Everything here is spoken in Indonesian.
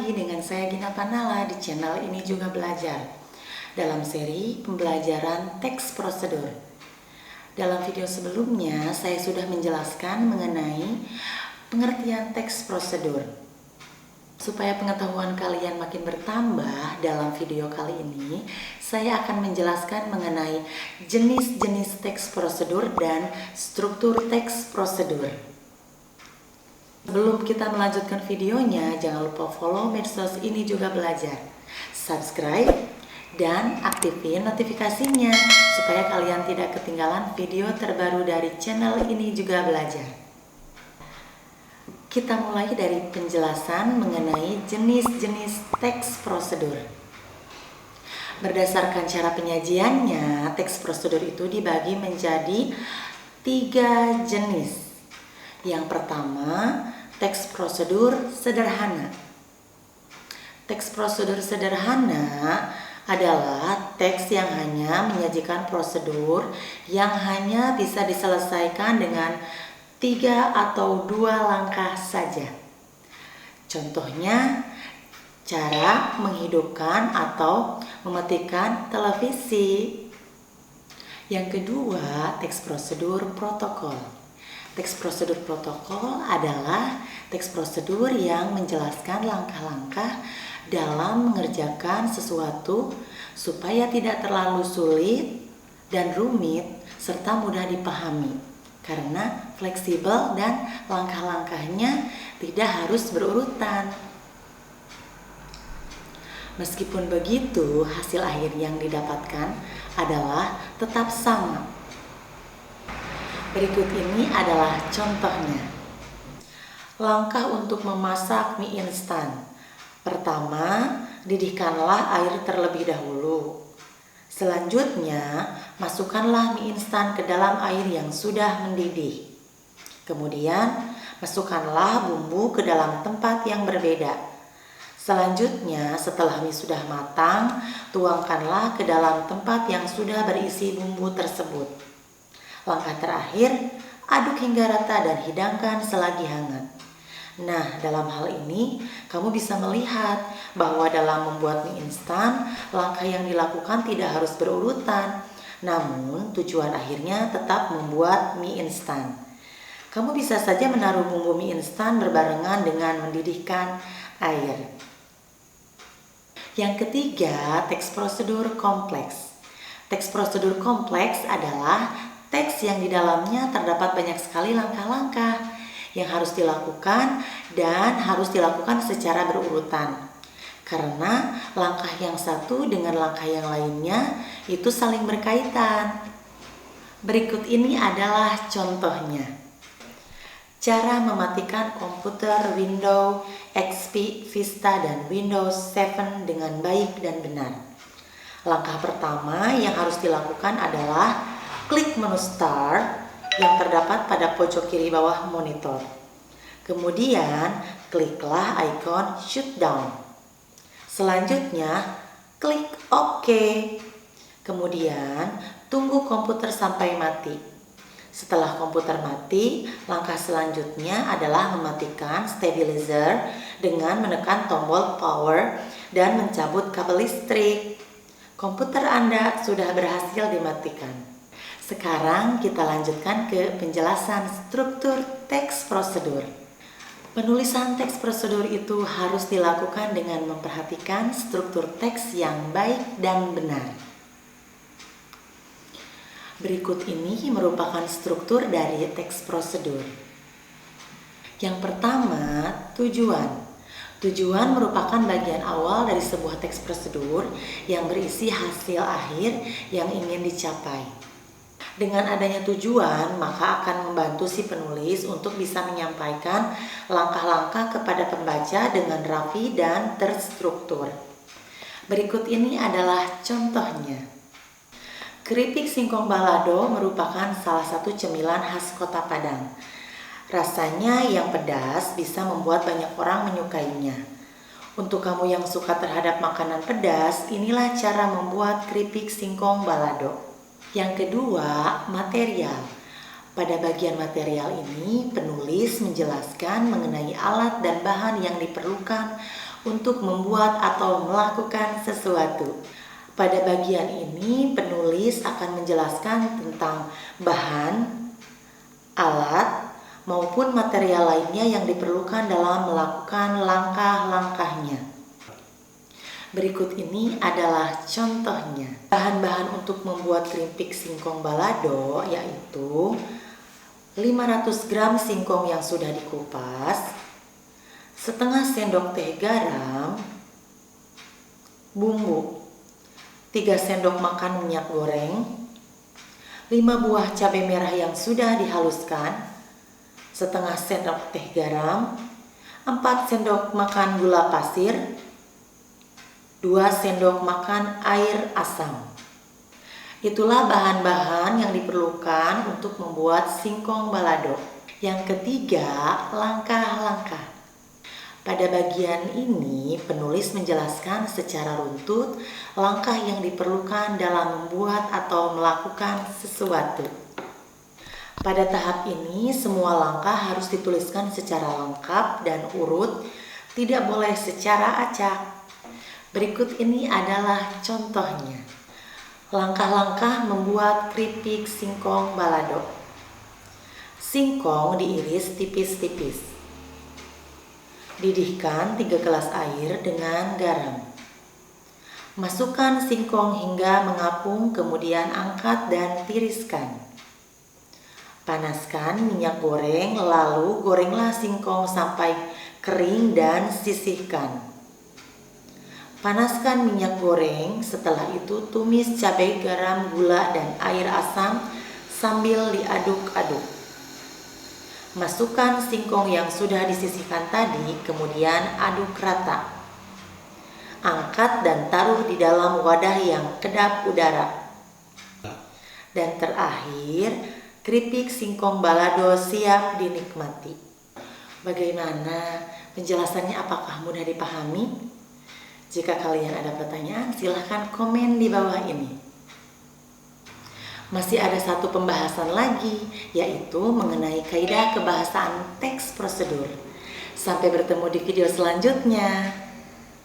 lagi dengan saya Gina Panala di channel Ini Juga Belajar dalam seri pembelajaran teks prosedur. Dalam video sebelumnya saya sudah menjelaskan mengenai pengertian teks prosedur. Supaya pengetahuan kalian makin bertambah, dalam video kali ini saya akan menjelaskan mengenai jenis-jenis teks prosedur dan struktur teks prosedur. Sebelum kita melanjutkan videonya, jangan lupa follow medsos Ini Juga Belajar, subscribe, dan aktifin notifikasinya supaya kalian tidak ketinggalan video terbaru dari channel Ini Juga Belajar. Kita mulai dari penjelasan mengenai jenis-jenis teks prosedur. Berdasarkan cara penyajiannya, teks prosedur itu dibagi menjadi 3 jenis. Yang pertama, teks prosedur sederhana. Teks prosedur sederhana adalah teks yang hanya menyajikan prosedur yang hanya bisa diselesaikan dengan 3 atau 2 langkah saja. Contohnya, cara menghidupkan atau mematikan televisi. Yang kedua, teks prosedur protokol. Teks prosedur protokol adalah teks prosedur yang menjelaskan langkah-langkah dalam mengerjakan sesuatu supaya tidak terlalu sulit dan rumit serta mudah dipahami, karena fleksibel dan langkah-langkahnya tidak harus berurutan. Meskipun begitu, hasil akhir yang didapatkan adalah tetap sama. Berikut ini adalah contohnya. Langkah untuk memasak mie instan. Pertama, didihkanlah air terlebih dahulu. Selanjutnya, masukkanlah mie instan ke dalam air yang sudah mendidih. Kemudian, masukkanlah bumbu ke dalam tempat yang berbeda. Selanjutnya, setelah mie sudah matang, tuangkanlah ke dalam tempat yang sudah berisi bumbu tersebut. Langkah terakhir, aduk hingga rata dan hidangkan selagi hangat. Nah, dalam hal ini, kamu bisa melihat bahwa dalam membuat mie instan, langkah yang dilakukan tidak harus berurutan. Namun, tujuan akhirnya tetap membuat mie instan. Kamu bisa saja menaruh bumbu mie instan berbarengan dengan mendidihkan air. Yang ketiga, teks prosedur kompleks. Teks prosedur kompleks adalah teks yang di dalamnya terdapat banyak sekali langkah-langkah yang harus dilakukan dan harus dilakukan secara berurutan. Karena langkah yang satu dengan langkah yang lainnya itu saling berkaitan. Berikut ini adalah contohnya. Cara mematikan komputer Windows XP, Vista, dan Windows 7 dengan baik dan benar. Langkah pertama yang harus dilakukan adalah klik menu Start yang terdapat pada pojok kiri bawah monitor. Kemudian, kliklah ikon Shutdown. Selanjutnya, klik OK. Kemudian, tunggu komputer sampai mati. Setelah komputer mati, langkah selanjutnya adalah mematikan stabilizer dengan menekan tombol power dan mencabut kabel listrik. Komputer Anda sudah berhasil dimatikan. Sekarang kita lanjutkan ke penjelasan struktur teks prosedur. Penulisan teks prosedur itu harus dilakukan dengan memperhatikan struktur teks yang baik dan benar. Berikut ini merupakan struktur dari teks prosedur. Yang pertama, tujuan. Tujuan merupakan bagian awal dari sebuah teks prosedur yang berisi hasil akhir yang ingin dicapai. Dengan adanya tujuan, maka akan membantu si penulis untuk bisa menyampaikan langkah-langkah kepada pembaca dengan rapi dan terstruktur. Berikut ini adalah contohnya. Keripik singkong balado merupakan salah satu cemilan khas Kota Padang. Rasanya yang pedas bisa membuat banyak orang menyukainya. Untuk kamu yang suka terhadap makanan pedas, inilah cara membuat keripik singkong balado. Yang kedua, material. Pada bagian material ini, penulis menjelaskan mengenai alat dan bahan yang diperlukan untuk membuat atau melakukan sesuatu. Pada bagian ini, penulis akan menjelaskan tentang bahan, alat, maupun material lainnya yang diperlukan dalam melakukan langkah-langkahnya. Berikut ini adalah contohnya. Bahan-bahan untuk membuat keripik singkong balado yaitu 500 gram singkong yang sudah dikupas, setengah sendok teh garam, bumbu, 3 sendok makan minyak goreng, 5 buah cabai merah yang sudah dihaluskan, setengah sendok teh garam, 4 sendok makan gula pasir, 2 sendok makan air asam. Itulah bahan-bahan yang diperlukan untuk membuat singkong balado. Yang ketiga, langkah-langkah. Pada bagian ini, penulis menjelaskan secara runtut langkah yang diperlukan dalam membuat atau melakukan sesuatu. Pada tahap ini, semua langkah harus dituliskan secara lengkap dan urut, tidak boleh secara acak. Berikut ini adalah contohnya. Langkah-langkah membuat keripik singkong balado. Singkong diiris tipis-tipis. Didihkan 3 gelas air dengan garam. Masukkan singkong hingga mengapung, kemudian angkat dan tiriskan. Panaskan minyak goreng, lalu gorenglah singkong sampai kering dan sisihkan. Panaskan minyak goreng, setelah itu tumis cabai, garam, gula, dan air asam sambil diaduk-aduk. Masukkan singkong yang sudah disisihkan tadi, kemudian aduk rata. Angkat dan taruh di dalam wadah yang kedap udara. Dan terakhir, keripik singkong balado siap dinikmati. Bagaimana penjelasannya, apakah mudah dipahami? Jika kalian ada pertanyaan, silahkan komen di bawah ini. Masih ada satu pembahasan lagi, yaitu mengenai kaidah kebahasaan teks prosedur. Sampai bertemu di video selanjutnya.